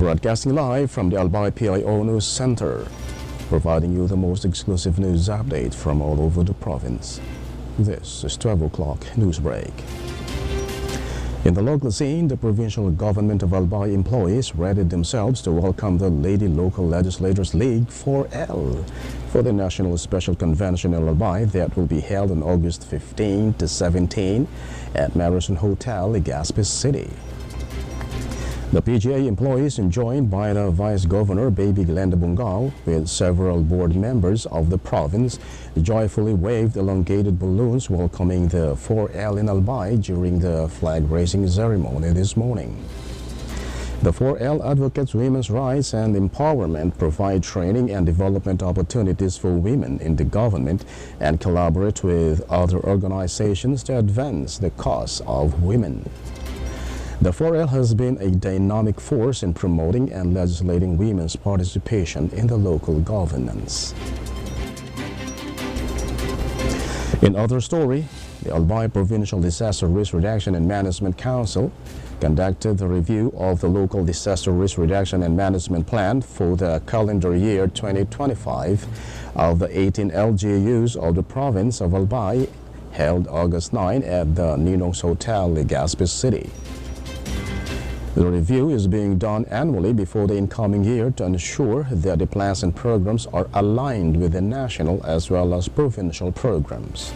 Broadcasting live from the Albay PIO News Center, providing you the most exclusive news update from all over the province. This is 12 o'clock Newsbreak. In the local scene, the provincial government of Albay employees readied themselves to welcome the Lady Local Legislators League 4L for the National Special Convention in Albay that will be held on August 15 to 17 at Marathon Hotel, Legazpi City. The PGA employees, joined by the Vice Governor Baby Glenda Bungao with several board members of the province, joyfully waved elongated balloons welcoming the 4L in Albay during the flag-raising ceremony this morning. The 4L advocates women's rights and empowerment, provide training and development opportunities for women in the government, and collaborate with other organizations to advance the cause of women. The 4L has been a dynamic force in promoting and legislating women's participation in the local governance. In other story, the Albay Provincial Disaster Risk Reduction and Management Council conducted the review of the local disaster risk reduction and management plan for the calendar year 2025 of the 18 LGUs of the province of Albay, held August 9 at the Ninong's Hotel, Legazpi City. The review is being done annually before the incoming year to ensure that the plans and programs are aligned with the national as well as provincial programs.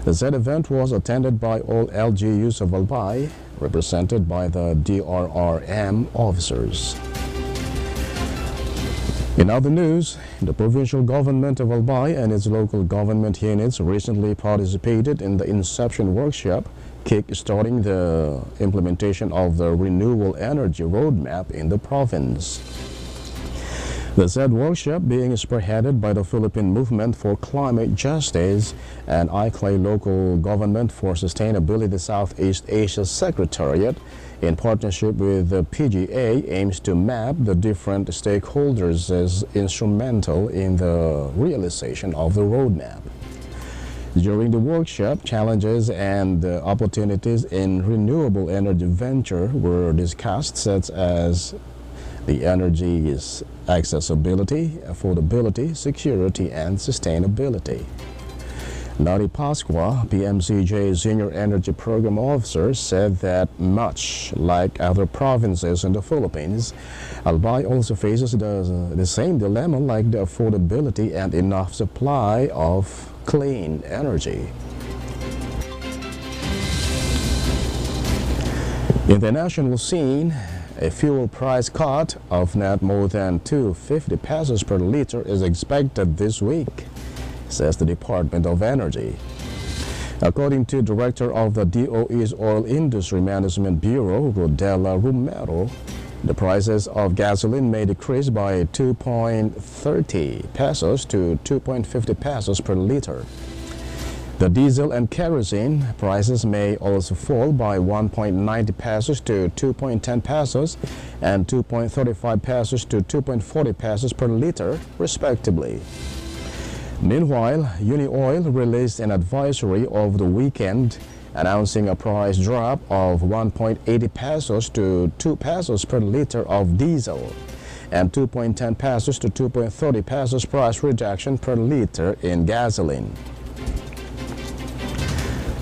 The said event was attended by all LGUs of Albay, represented by the DRRM officers. In other news, the provincial government of Albay and its local government units recently participated in the Inception Workshop, kick-starting the implementation of the Renewable Energy Roadmap in the province. The said workshop, being spearheaded by the Philippine Movement for Climate Justice and ICLAY Local Government for Sustainability Southeast Asia Secretariat, in partnership with the PGA, aims to map the different stakeholders as instrumental in the realization of the roadmap. During the workshop, challenges and opportunities in renewable energy venture were discussed, such as the energy's accessibility, affordability, security, and sustainability. Nari Pasqua, PMCJ Senior Energy Program Officer, said that much like other provinces in the Philippines, Albay also faces the same dilemma, like the affordability and enough supply of clean energy. In the national scene, a fuel price cut of not more than 250 pesos per liter is expected this week, says the Department of Energy. According to Director of the DOE's Oil Industry Management Bureau, Rodela Romero, the prices of gasoline may decrease by 2.30 pesos to 2.50 pesos per liter. The diesel and kerosene prices may also fall by 1.90 pesos to 2.10 pesos and 2.35 pesos to 2.40 pesos per liter, respectively. Meanwhile, UniOil released an advisory over the weekend announcing a price drop of 1.80 pesos to 2 pesos per liter of diesel and 2.10 pesos to 2.30 pesos price reduction per liter in gasoline.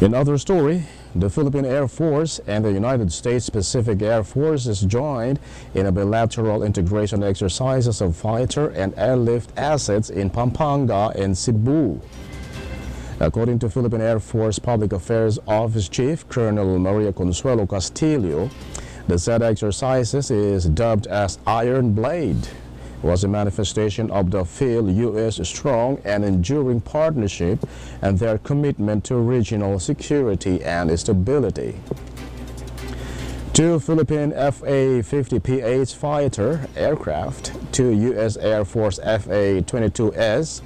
In other story, the Philippine Air Force and the United States Pacific Air Forces joined in a bilateral integration exercises of fighter and airlift assets in Pampanga and Cebu. According to Philippine Air Force Public Affairs Office Chief Colonel Maria Consuelo Castillo, the said exercises is dubbed as Iron Blade, was a manifestation of the Phil-US strong and enduring partnership and their commitment to regional security and stability. Two Philippine FA-50P-8 fighter aircraft, two U.S. Air Force FA-22S,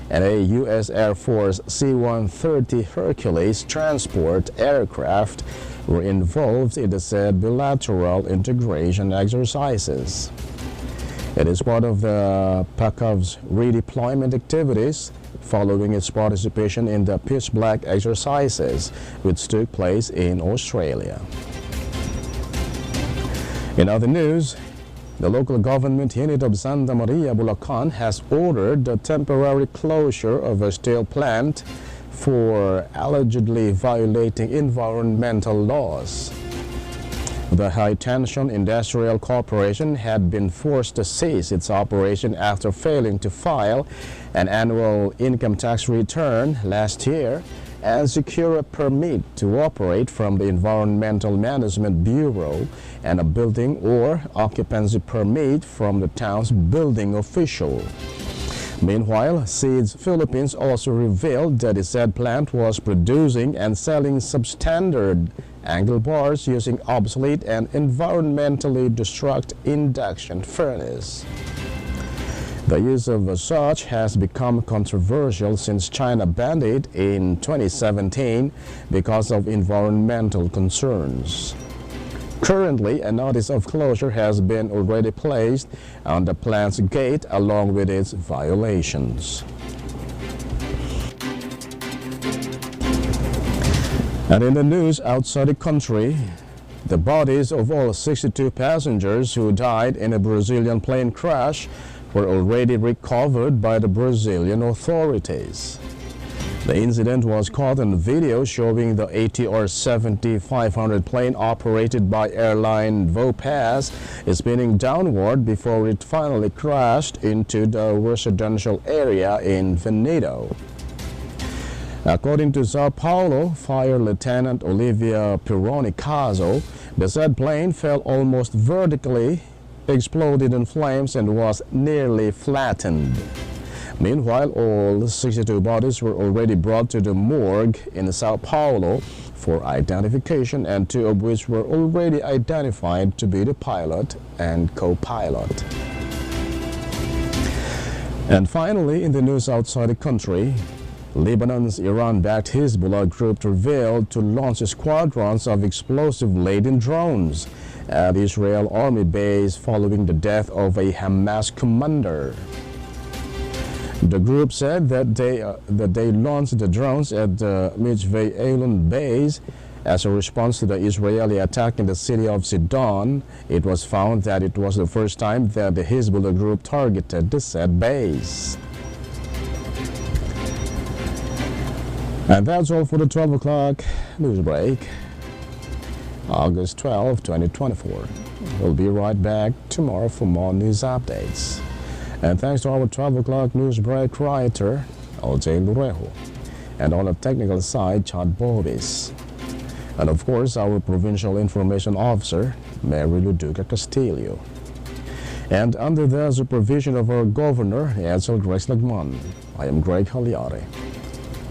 and a U.S. Air Force C-130 Hercules transport aircraft were involved in the said bilateral integration exercises. It is part of the PACAV's redeployment activities following its participation in the Pitch Black exercises, which took place in Australia. In other news, The local government unit of Santa Maria, Bulacan has ordered the temporary closure of a steel plant for allegedly violating environmental laws. The High-Tension Industrial Corporation had been forced to cease its operation after failing to file an annual income tax return last year and secure a permit to operate from the Environmental Management Bureau and a building or occupancy permit from the town's building official. Meanwhile, Seeds Philippines also revealed that the said plant was producing and selling substandard angle bars using obsolete and environmentally destructive induction furnace. The use of such has become controversial since China banned it in 2017 because of environmental concerns. Currently, a notice of closure has been already placed on the plant's gate along with its violations. And in the news outside the country, the bodies of all 62 passengers who died in a Brazilian plane crash were already recovered by the Brazilian authorities. The incident was caught on video showing the ATR 7500 plane operated by airline Vopaz spinning downward before it finally crashed into the residential area in Veneto. According to Sao Paulo Fire Lieutenant Olivia Pironi Caso, the said plane fell almost vertically, exploded in flames, and was nearly flattened. Meanwhile, all 62 bodies were already brought to the morgue in Sao Paulo for identification, and 2 of which were already identified to be the pilot and co-pilot. And finally, in the news outside the country, Lebanon's Iran-backed Hezbollah group revealed to launch squadrons of explosive-laden drones at Israel Army base following the death of a Hamas commander. The group said that they launched the drones at the Mitzvah Elon base as a response to the Israeli attack in the city of Sidon. It was found that it was the first time that the Hezbollah group targeted the said base. And that's all for the 12 o'clock news break, August 12, 2024. We'll be right back tomorrow for more news updates. And thanks to our 12 o'clock news break writer, Albay Lurejo, and on the technical side, Chad Bobis. And of course, our Provincial Information Officer, Mary Luduca Castillo. And under the supervision of our Governor, Edsel Grace Lagman, I am Greg Hallare.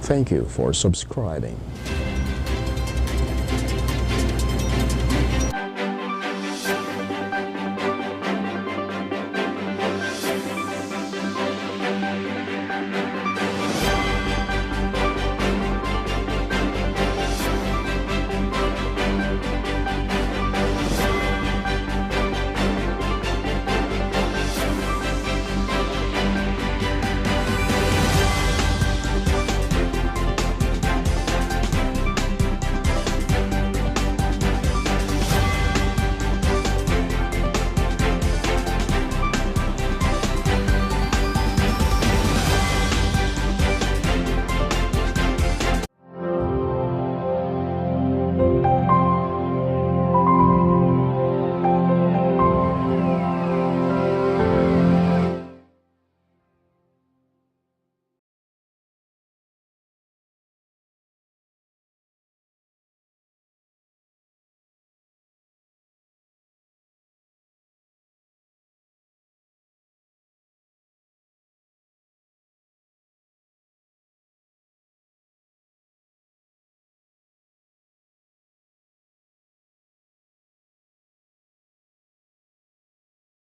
Thank you for subscribing.